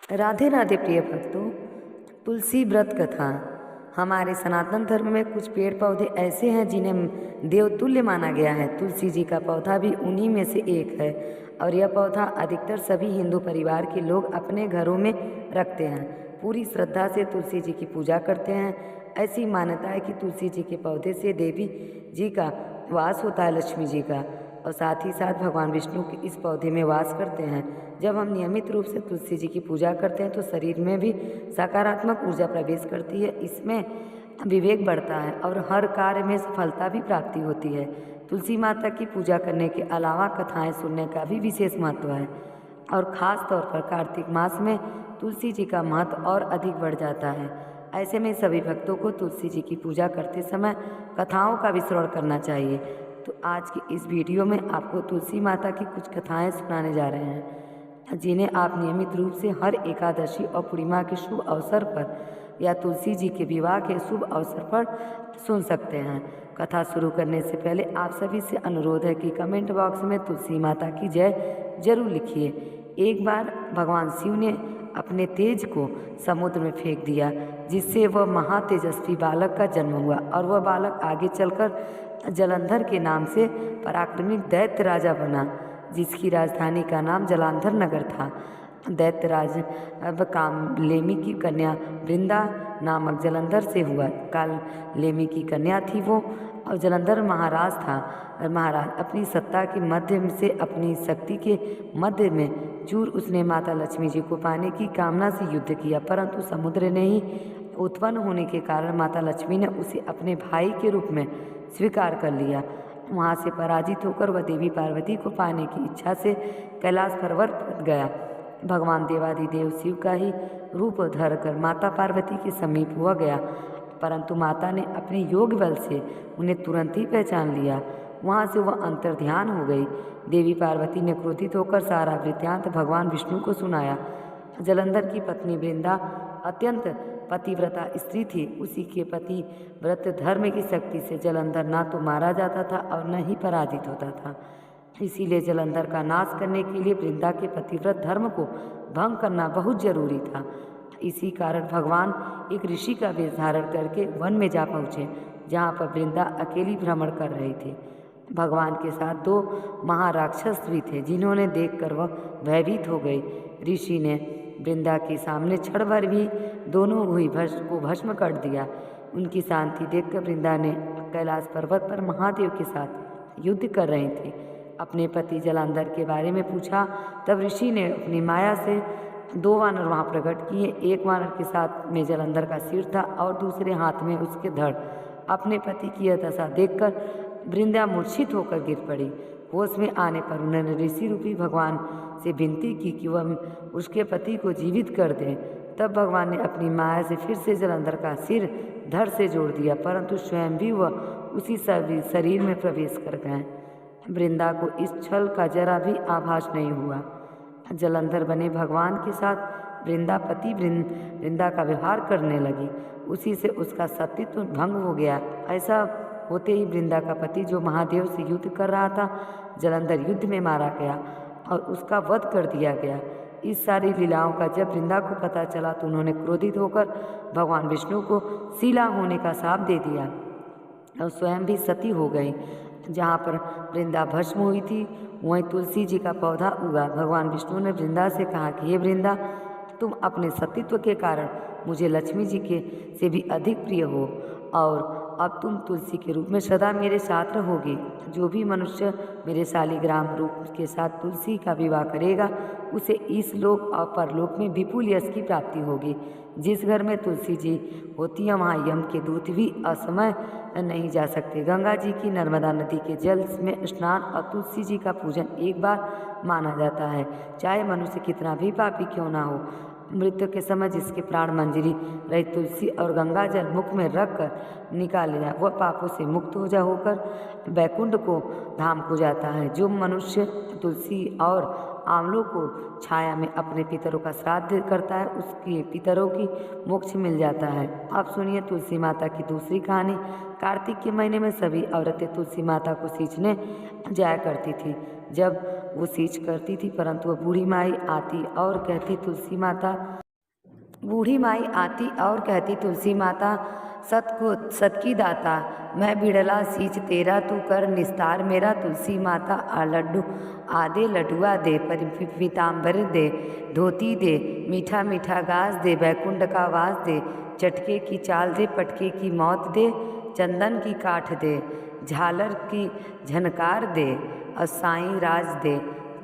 राधे राधे प्रिय भक्तों। तुलसी व्रत कथा। हमारे सनातन धर्म में कुछ पेड़ पौधे ऐसे हैं जिन्हें देवतुल्य माना गया है। तुलसी जी का पौधा भी उन्हीं में से एक है और यह पौधा अधिकतर सभी हिंदू परिवार के लोग अपने घरों में रखते हैं। पूरी श्रद्धा से तुलसी जी की पूजा करते हैं। ऐसी मान्यता है कि तुलसी जी के पौधे से देवी जी का वास होता है, लक्ष्मी जी का, और साथ ही साथ भगवान विष्णु के इस पौधे में वास करते हैं। जब हम नियमित रूप से तुलसी जी की पूजा करते हैं तो शरीर में भी सकारात्मक ऊर्जा प्रवेश करती है, इसमें विवेक बढ़ता है और हर कार्य में सफलता भी प्राप्ति होती है। तुलसी माता की पूजा करने के अलावा कथाएं सुनने का भी विशेष महत्व है और ख़ास तौर पर कार्तिक मास में तुलसी जी का महत्व और अधिक बढ़ जाता है। ऐसे में सभी भक्तों को तुलसी जी की पूजा करते समय कथाओं का भी श्रवण करना चाहिए। तो आज की इस वीडियो में आपको तुलसी माता की कुछ कथाएं सुनाने जा रहे हैं, जिन्हें आप नियमित रूप से हर एकादशी और पूर्णिमा के शुभ अवसर पर या तुलसी जी के विवाह के शुभ अवसर पर सुन सकते हैं। कथा शुरू करने से पहले आप सभी से अनुरोध है कि कमेंट बॉक्स में तुलसी माता की जय जरूर लिखिए। एक बार भगवान शिव ने अपने तेज को समुद्र में फेंक दिया, जिससे वह महातेजस्वी बालक का जन्म हुआ और वह बालक आगे चलकर जलंधर के नाम से पराक्रमी दैत्य राजा बना, जिसकी राजधानी का नाम जलांधर नगर था। दैत्यराज अब कामलेमी की कन्या वृंदा नामक जलंधर से हुआ। काललेमी की कन्या थी वो, और जलंधर महाराज था। महाराज अपनी सत्ता के मध्य से अपनी शक्ति के मध्य में चूर उसने माता लक्ष्मी जी को पाने की कामना से युद्ध किया, परंतु समुद्र ने ही उत्पन्न होने के कारण माता लक्ष्मी ने उसे अपने भाई के रूप में स्वीकार कर लिया। वहाँ से पराजित होकर वह देवी पार्वती को पाने की इच्छा से कैलाश पर्वत गया। भगवान देवाधिदेव शिव का ही रूप धरकर माता पार्वती के समीप हुआ गया, परंतु माता ने अपने योग बल से उन्हें तुरंत ही पहचान लिया। वहाँ से वह अंतर्ध्यान हो गई। देवी पार्वती ने क्रोधित होकर सारा वृत्तांत भगवान विष्णु को सुनाया। जलंधर की पत्नी वृंदा अत्यंत पतिव्रता स्त्री थी। उसी के पति व्रत धर्म की शक्ति से जलंधर ना तो मारा जाता था और न ही पराजित होता था। इसीलिए जलंधर का नाश करने के लिए वृंदा के पतिव्रत धर्म को भंग करना बहुत जरूरी था। इसी कारण भगवान एक ऋषि का वेश धारण करके वन में जा पहुँचे, जहाँ पर वृंदा अकेली भ्रमण कर रही थी। भगवान के साथ दो महाराक्षस भी थे, जिन्होंने देखकर वह भयभीत हो गई। ऋषि ने वृंदा के सामने क्षण भर भी दोनों हुई को भस्म कर दिया। उनकी शांति देखकर वृंदा ने कैलाश पर्वत पर महादेव के साथ युद्ध कर रही थी अपने पति जलंधर के बारे में पूछा। तब ऋषि ने अपनी माया से दो वानर वहाँ प्रकट किए। एक वानर के साथ में जलंधर का सिर था और दूसरे हाथ में उसके धड़। अपने पति की यह दशा देखकर वृंदा मूर्छित होकर गिर पड़ी। होश में आने पर उन्होंने ऋषि रूपी भगवान से विनती की कि वह उसके पति को जीवित कर दें। तब भगवान ने अपनी माया से फिर से जलंधर का सिर धड़ से जोड़ दिया, परंतु स्वयं भी वह उसी शरीर में प्रवेश कर गए। वृंदा को इस छल का जरा भी आभास नहीं हुआ। जलंधर बने भगवान के साथ वृंदा का व्यवहार करने लगी। उसी से उसका सतीत्व भंग हो गया। ऐसा होते ही वृंदा का पति, जो महादेव से युद्ध कर रहा था, जलंधर युद्ध में मारा गया और उसका वध कर दिया गया। इस सारी लीलाओं का जब वृंदा को पता चला तो उन्होंने क्रोधित होकर भगवान विष्णु को शीला होने का शाप दे दिया और स्वयं भी सती हो गई। जहाँ पर वृंदा भस्म हुई थी वहीं तुलसी जी का पौधा उगा। भगवान विष्णु ने वृंदा से कहा कि हे वृंदा, तुम अपने सतीत्व के कारण मुझे लक्ष्मी जी के से भी अधिक प्रिय हो और अब तुम तुलसी के रूप में सदा मेरे साथ रहोगी। जो भी मनुष्य मेरे शालिग्राम रूप के साथ तुलसी का विवाह करेगा उसे इस लोक और परलोक में विपुल यश की प्राप्ति होगी। जिस घर में तुलसी जी होती है वहाँ यम के दूत भी असमय नहीं जा सकते। गंगा जी की नर्मदा नदी के जल में स्नान और तुलसी जी का पूजन एक बार माना जाता है, चाहे मनुष्य कितना भी पापी क्यों ना हो। मृत्यु के समय जिसके प्राण मंजरी रही तुलसी और गंगा जल मुख में रखकर निकाले जाए, वह पापों से मुक्त होकर बैकुंठ को धाम को जाता है। जो मनुष्य तुलसी और आंवलों को छाया में अपने पितरों का श्राद्ध करता है, उसके पितरों की मोक्ष मिल जाता है। अब सुनिए तुलसी माता की दूसरी कहानी। कार्तिक के महीने में सभी औरतें तुलसी माता को सींचने जाया करती थी। जब वो सींच करती थी, परंतु वह बूढ़ी माई आती और कहती तुलसी माता सत की दाता, मैं बिड़ला सींच तेरा, तू कर निस्तार मेरा। तुलसी माता आधे लडुआ दे, पीताम्बर दे, धोती दे, मीठा मीठा गास दे, बैकुंठ का वास दे, चटके की चाल दे, पटके की मौत दे, चंदन की काठ दे, झालर की झनकार दे, और साईं राज दे,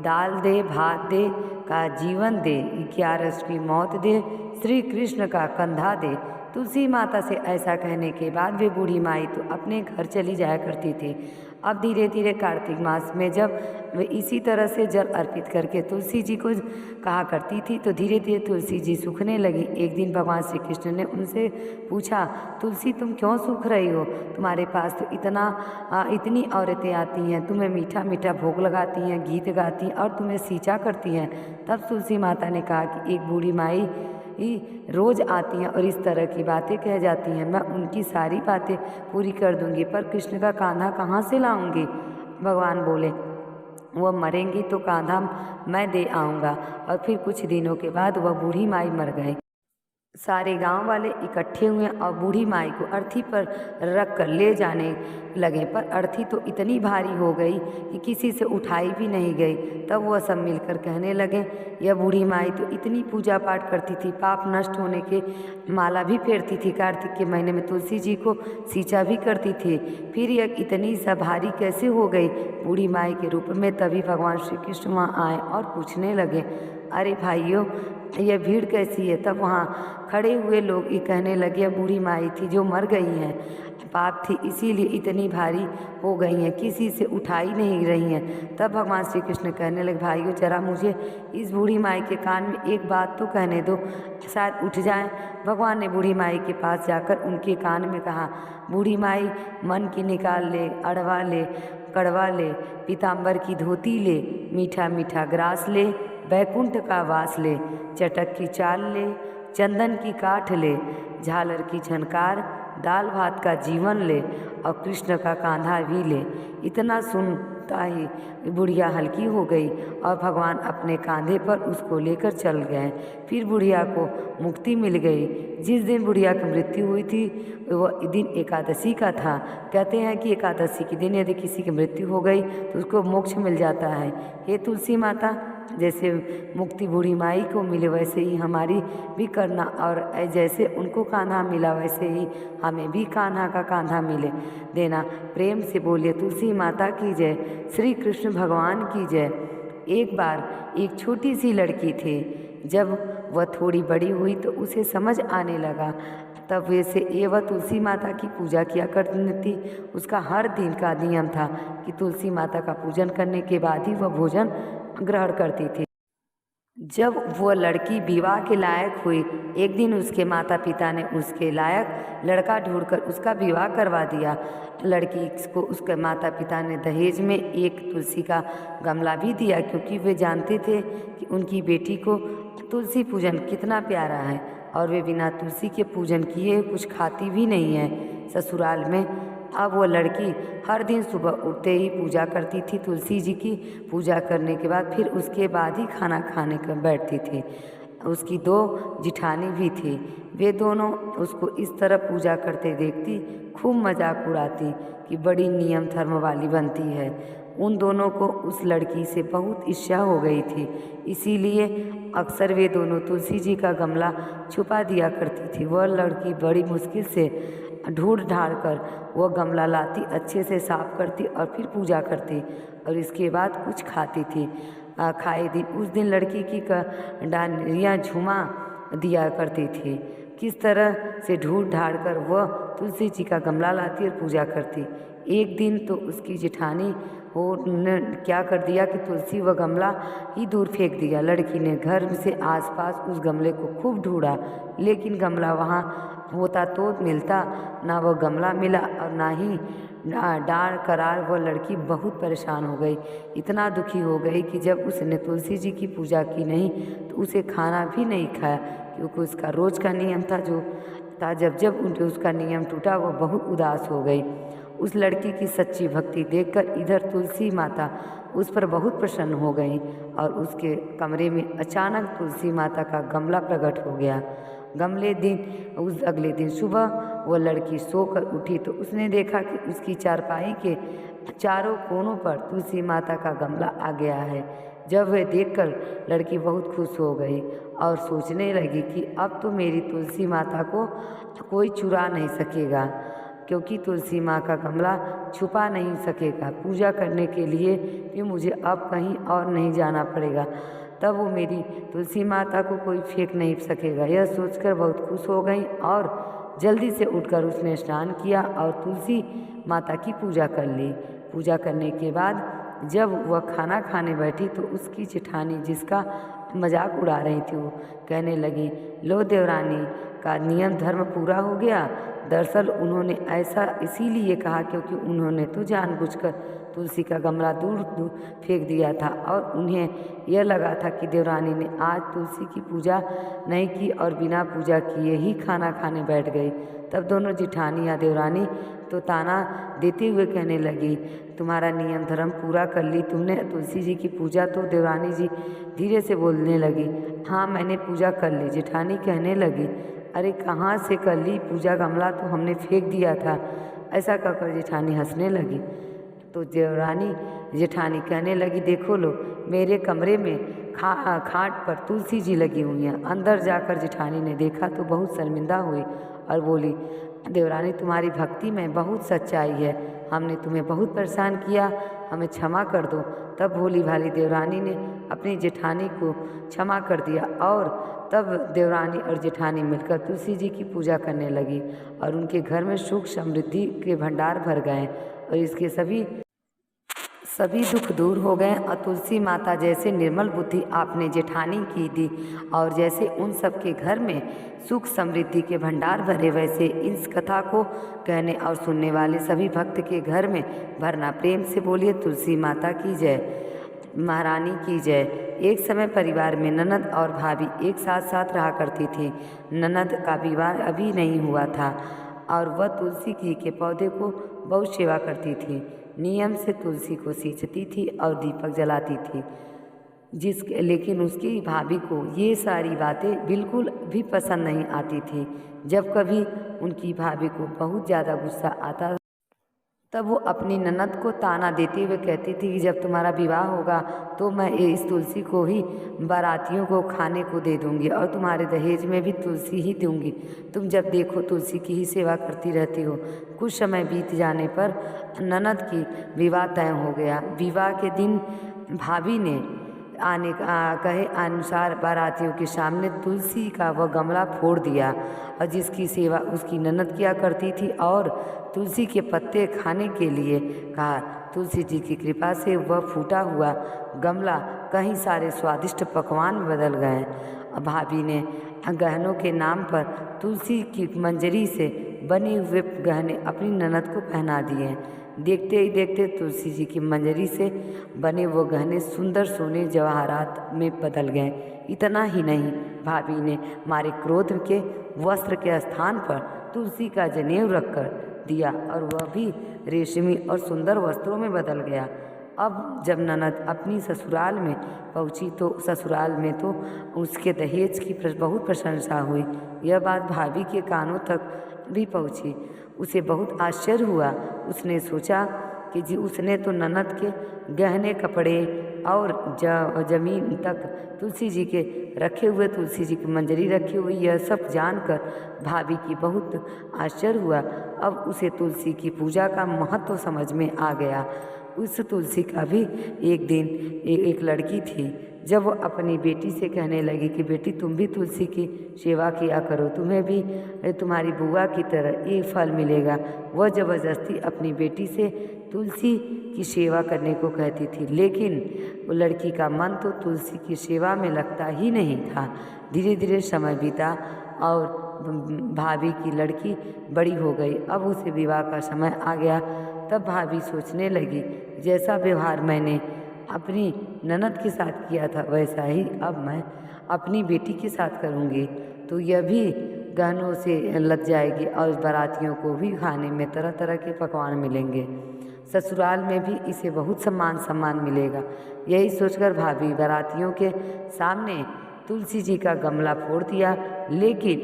दाल दे, भात दे, का जीवन दे, 11 की मौत दे, श्री कृष्ण का कंधा दे। तुलसी माता से ऐसा कहने के बाद वे बूढ़ी माई तो अपने घर चली जाया करती थी। अब धीरे धीरे कार्तिक मास में जब वे इसी तरह से जल अर्पित करके तुलसी जी को कहा करती थी, तो धीरे धीरे तुलसी जी सूखने लगी। एक दिन भगवान श्री कृष्ण ने उनसे पूछा, तुलसी तुम क्यों सूख रही हो? तुम्हारे पास तो इतनी औरतें आती हैं, तुम्हें मीठा मीठा भोग लगाती हैं, गीत गाती हैं और तुम्हें सींचा करती हैं। तब तुलसी माता ने कहा कि एक बूढ़ी माई रोज़ आती हैं और इस तरह की बातें कह जाती हैं, मैं उनकी सारी बातें पूरी कर दूंगी, पर कृष्ण का कांधा कहाँ से लाऊंगी? भगवान बोले, वह मरेंगी तो कांधा मैं दे आऊँगा। और फिर कुछ दिनों के बाद वह बूढ़ी माई मर गई। सारे गांव वाले इकट्ठे हुए और बूढ़ी माई को अर्थी पर रख कर ले जाने लगे, पर अर्थी तो इतनी भारी हो गई कि किसी से उठाई भी नहीं गई। तब वह सब मिलकर कहने लगे, यह बूढ़ी माई तो इतनी पूजा पाठ करती थी, पाप नष्ट होने के माला भी फेरती थी, कार्तिक के महीने में तुलसी जी को सींचा भी करती थी, फिर यह इतनी सा भारी कैसे हो गई बूढ़ी माई के रूप में? तभी भगवान श्री कृष्ण वहाँ आए और पूछने लगे, अरे भाइयों, यह भीड़ कैसी है? तब वहाँ खड़े हुए लोग ये कहने लगे, यह बूढ़ी माई थी जो मर गई हैं, पाप थी इसीलिए इतनी भारी हो गई हैं, किसी से उठाई नहीं रही हैं। तब भगवान श्री कृष्ण कहने लगे, भाइयों जरा मुझे इस बूढ़ी माई के कान में एक बात तो कहने दो, शायद उठ जाएं। भगवान ने बूढ़ी माई के पास जाकर उनके कान में कहा, बूढ़ी माई मन की निकाल ले, अड़वा ले, कड़वा ले, पीताम्बर की धोती ले, मीठा मीठा ग्रास ले, बैकुंठ का वास ले, चटक की चाल ले, चंदन की काठ ले, झालर की झनकार, दाल भात का जीवन ले, और कृष्ण का कांधा भी ले। इतना सुनता ही बुढ़िया हल्की हो गई और भगवान अपने कांधे पर उसको लेकर चल गए। फिर बुढ़िया को मुक्ति मिल गई। जिस दिन बुढ़िया की मृत्यु हुई थी वह दिन एकादशी का था। कहते हैं कि एकादशी के दिन यदि किसी की मृत्यु हो गई तो उसको मोक्ष मिल जाता है। हे तुलसी माता, जैसे मुक्ति बूढ़ी माई को मिले वैसे ही हमारी भी करना, और जैसे उनको कान्हा मिला वैसे ही हमें भी कान्हा का कांधा मिले देना। प्रेम से बोलिए तुलसी माता की जय, श्री कृष्ण भगवान की जय। एक बार एक छोटी सी लड़की थी, जब वह थोड़ी बड़ी हुई तो उसे समझ आने लगा, तब वैसे वह तुलसी माता की पूजा किया करती थी। उसका हर दिन का नियम था कि तुलसी माता का पूजन करने के बाद ही वह भोजन ग्रहण करती थी। जब वह लड़की विवाह के लायक हुई, एक दिन उसके माता पिता ने उसके लायक लड़का ढूंढकर उसका विवाह करवा दिया। लड़की को उसके माता पिता ने दहेज में एक तुलसी का गमला भी दिया, क्योंकि वे जानते थे कि उनकी बेटी को तुलसी पूजन कितना प्यारा है और वे बिना तुलसी के पूजन किए कुछ खाती भी नहीं है। ससुराल में अब वो लड़की हर दिन सुबह उठते ही पूजा करती थी। तुलसी जी की पूजा करने के बाद फिर उसके बाद ही खाना खाने को बैठती थी। उसकी 2 जिठानी भी थी, वे दोनों उसको इस तरह पूजा करते देखती, खूब मजाक उड़ाती कि बड़ी नियम धर्म वाली बनती है। उन दोनों को उस लड़की से बहुत ईर्ष्या हो गई थी, इसीलिए अक्सर वे दोनों तुलसी जी का गमला छुपा दिया करती थी। वह लड़की बड़ी मुश्किल से ढूंढ ढांढ कर वह गमला लाती, अच्छे से साफ करती और फिर पूजा करती और इसके बाद कुछ खाती थी। खाए दिन उस दिन लड़की की डांडियाँ झुमा दिया करती थी। किस तरह से ढूंढ ढांढ कर वह तुलसी जी का गमला लाती और पूजा करती। एक दिन तो उसकी जेठानी ने क्या कर दिया कि तुलसी व गमला ही दूर फेंक दिया। लड़की ने घर से आसपास उस गमले को खूब ढूंढा, लेकिन गमला वहाँ होता तो मिलता, ना वो गमला मिला और ना ही डार करार। वह लड़की बहुत परेशान हो गई, इतना दुखी हो गई कि जब उसने तुलसी जी की पूजा की नहीं तो उसे खाना भी नहीं खाया, क्योंकि उसका रोज़ का नियम था जो था। जब जब उसका नियम टूटा वो बहुत उदास हो गई। उस लड़की की सच्ची भक्ति देखकर इधर तुलसी माता उस पर बहुत प्रसन्न हो गई और उसके कमरे में अचानक तुलसी माता का गमला प्रकट हो गया। उस अगले दिन सुबह वह लड़की सोकर उठी तो उसने देखा कि उसकी चारपाई के चारों कोनों पर तुलसी माता का गमला आ गया है। जब वह देखकर लड़की बहुत खुश हो गई और सोचने लगी कि अब तो मेरी तुलसी माता को कोई चुरा नहीं सकेगा, क्योंकि तुलसी माँ का गमला छुपा नहीं सकेगा। पूजा करने के लिए भी मुझे अब कहीं और नहीं जाना पड़ेगा, तब वो मेरी तुलसी माता को कोई फेंक नहीं सकेगा। यह सोचकर बहुत खुश हो गई और जल्दी से उठकर उसने स्नान किया और तुलसी माता की पूजा कर ली। पूजा करने के बाद जब वह खाना खाने बैठी तो उसकी जेठानी जिसका मजाक उड़ा रही थी वो कहने लगी, लो देवरानी का नियम धर्म पूरा हो गया। दरअसल उन्होंने ऐसा इसीलिए कहा क्योंकि उन्होंने तो जानबूझकर तुलसी का गमला दूर दूर फेंक दिया था और उन्हें यह लगा था कि देवरानी ने आज तुलसी की पूजा नहीं की और बिना पूजा किए ही खाना खाने बैठ गई। तब दोनों जेठानी या देवरानी तो ताना देते हुए कहने लगी, तुम्हारा नियम धर्म पूरा कर ली तुमने तुलसी जी की पूजा। तो देवरानी जी धीरे से बोलने लगी, हाँ मैंने पूजा कर ली। जेठानी कहने लगी, अरे कहाँ से कर ली पूजा, गमला तो हमने फेंक दिया था। ऐसा कहकर जेठानी हंसने लगी। तो देवरानी जेठानी कहने लगी, देखो लो मेरे कमरे में खाट पर तुलसी जी लगी हुई हैं। अंदर जाकर जेठानी ने देखा तो बहुत शर्मिंदा हुई और बोली, देवरानी तुम्हारी भक्ति में बहुत सच्चाई है, हमने तुम्हें बहुत परेशान किया, हमें क्षमा कर दो। तब भोली भाली देवरानी ने अपनी जेठानी को क्षमा कर दिया और तब देवरानी और जेठानी मिलकर तुलसी जी की पूजा करने लगी और उनके घर में सुख समृद्धि के भंडार भर गए और इसके सभी दुख दूर हो गए। और तुलसी माता जैसे निर्मल बुद्धि आपने जेठानी की दी और जैसे उन सब के घर में सुख समृद्धि के भंडार भरे, वैसे इस कथा को कहने और सुनने वाले सभी भक्त के घर में भरना। प्रेम से बोलिए तुलसी माता की जय, महारानी की जय। एक समय परिवार में ननद और भाभी एक साथ साथ रहा करती थी। ननद का विवाह अभी नहीं हुआ था और वह तुलसी की के पौधे को बहुत सेवा करती थी। नियम से तुलसी को सींचती थी और दीपक जलाती थी, लेकिन उसकी भाभी को ये सारी बातें बिल्कुल भी पसंद नहीं आती थी। जब कभी उनकी भाभी को बहुत ज़्यादा गुस्सा आता तब वो अपनी ननद को ताना देते हुए कहती थी कि जब तुम्हारा विवाह होगा तो मैं इस तुलसी को ही बारातियों को खाने को दे दूंगी और तुम्हारे दहेज में भी तुलसी ही दूंगी। तुम जब देखो तुलसी की ही सेवा करती रहती हो। कुछ समय बीत जाने पर ननद की विवाह तय हो गया। विवाह के दिन भाभी ने कहे अनुसार बारातियों के सामने तुलसी का वह गमला फोड़ दिया और जिसकी सेवा उसकी ननद किया करती थी और तुलसी के पत्ते खाने के लिए कहा। तुलसी जी की कृपा से वह फूटा हुआ गमला कई सारे स्वादिष्ट पकवान में बदल गए। भाभी ने गहनों के नाम पर तुलसी की मंजरी से बने हुए गहने अपनी ननद को पहना दिए। देखते ही देखते तुलसी जी की मंजरी से बने वो गहने सुंदर सोने जवाहरात में बदल गए। इतना ही नहीं, भाभी ने मारे क्रोध के वस्त्र के स्थान पर तुलसी का जनेऊ रखकर दिया और वह भी रेशमी और सुंदर वस्त्रों में बदल गया। अब जब ननद अपनी ससुराल में पहुंची तो ससुराल में तो उसके दहेज की बहुत प्रशंसा हुई। यह बात भाभी के कानों तक भी पहुंची। उसे बहुत आश्चर्य हुआ। उसने सोचा कि जी उसने तो ननद के गहने कपड़े और जमीन तक तुलसी जी के रखे हुए, तुलसी जी की मंजरी रखी हुई, यह सब जानकर भाभी की बहुत आश्चर्य हुआ। अब उसे तुलसी की पूजा का महत्व समझ में आ गया। उस तुलसी का भी एक दिन एक लड़की थी। जब वो अपनी बेटी से कहने लगी कि बेटी तुम भी तुलसी की सेवा किया करो, तुम्हें भी तुम्हारी बुआ की तरह एक फल मिलेगा। वह ज़बरदस्ती अपनी बेटी से तुलसी की सेवा करने को कहती थी, लेकिन वो लड़की का मन तो तुलसी की सेवा में लगता ही नहीं था। धीरे धीरे समय बीता और भाभी की लड़की बड़ी हो गई। अब उसे विवाह का समय आ गया। तब भाभी सोचने लगी, जैसा व्यवहार मैंने अपनी ननद के साथ किया था वैसा ही अब मैं अपनी बेटी के साथ करूँगी। तो यह भी गहनों से लद जाएगी और बारातियों को भी खाने में तरह तरह के पकवान मिलेंगे। ससुराल में भी इसे बहुत सम्मान मिलेगा। यही सोचकर भाभी बारातियों के सामने तुलसी जी का गमला फोड़ दिया, लेकिन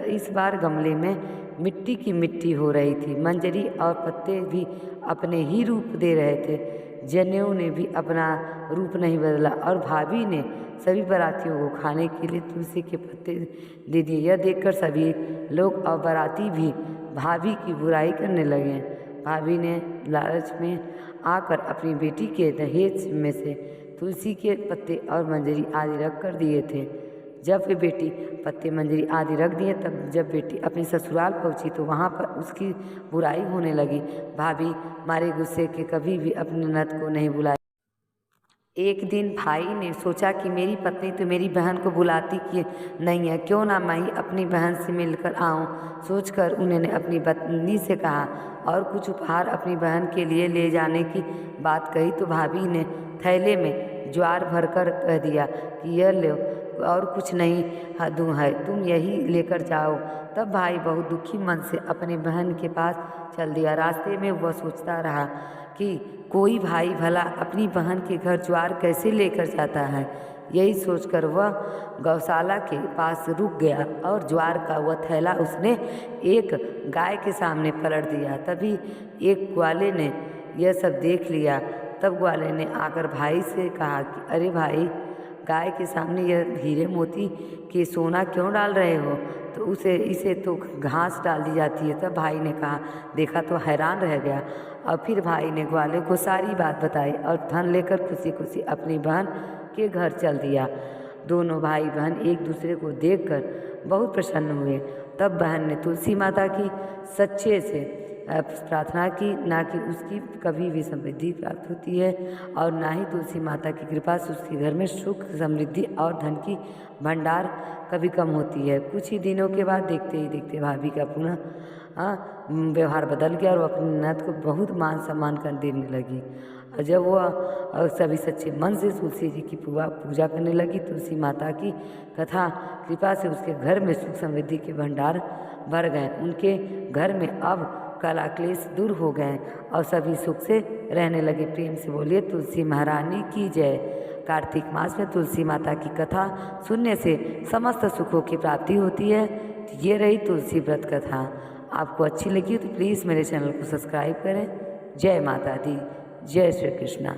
इस बार गमले में मिट्टी की मिट्टी हो रही थी। मंजरी और पत्ते भी अपने ही रूप दे रहे थे। जनेऊ ने भी अपना रूप नहीं बदला और भाभी ने सभी बारातियों को खाने के लिए तुलसी के पत्ते दे दिए। यह देखकर सभी लोग और बाराती भी भाभी की बुराई करने लगे। भाभी ने लालच में आकर अपनी बेटी के दहेज में से तुलसी के पत्ते और मंजरी आदि रख कर दिए थे। जब वे बेटी पत्ते मंजरी आदि रख दिए, तब जब बेटी अपने ससुराल पहुंची तो वहां पर उसकी बुराई होने लगी। भाभी मारे गुस्से के कभी भी अपने ननद को नहीं बुलाई। एक दिन भाई ने सोचा कि मेरी पत्नी तो मेरी बहन को बुलाती कि नहीं है, क्यों ना मैं अपनी बहन से मिलकर आऊं। सोचकर उन्होंने अपनी पत्नी से कहा और कुछ उपहार अपनी बहन के लिए ले जाने की बात कही तो भाभी ने थैले में ज्वार भरकर कह दिया कि यह लो और कुछ नहीं दूँ है, तुम यही लेकर जाओ। तब भाई बहुत दुखी मन से अपने बहन के पास चल दिया। रास्ते में वह सोचता रहा कि कोई भाई भला अपनी बहन के घर ज्वार कैसे लेकर जाता है। यही सोचकर वह गौशाला के पास रुक गया और ज्वार का वह थैला उसने एक गाय के सामने पलट दिया। तभी एक ग्वाले ने यह सब देख लिया। तब ग्वाले ने आकर भाई से कहा कि अरे भाई, गाय के सामने यह हीरे मोती के सोना क्यों डाल रहे हो? तो इसे तो घास डाल दी जाती है। तब भाई ने कहा, देखा तो हैरान रह गया। और फिर भाई ने ग्वाले को सारी बात बताई और धन लेकर खुशी खुशी अपनी बहन के घर चल दिया। दोनों भाई बहन एक दूसरे को देखकर बहुत प्रसन्न हुए। तब बहन ने तुलसी माता की सच्चे से प्रार्थना की, ना कि उसकी कभी भी समृद्धि प्राप्त होती है और ना ही तुलसी माता की कृपा से उसके घर में सुख समृद्धि और धन की भंडार कभी कम होती है। कुछ ही दिनों के बाद देखते ही देखते भाभी का पुनः व्यवहार बदल गया और अपनी ननद को बहुत मान सम्मान कर देने लगी। और जब वह सभी सच्चे मन से तुलसी जी की पूजा करने लगी, तुलसी माता की कथा कृपा से उसके घर में सुख समृद्धि के भंडार भर गए। उनके घर में अब कला क्लेश दूर हो गए और सभी सुख से रहने लगे। प्रेम से बोलिए तुलसी महारानी की जय। कार्तिक मास में तुलसी माता की कथा सुनने से समस्त सुखों की प्राप्ति होती है। ये रही तुलसी व्रत कथा। आपको अच्छी लगी तो प्लीज़ मेरे चैनल को सब्सक्राइब करें। जय माता दी, जय श्री कृष्णा।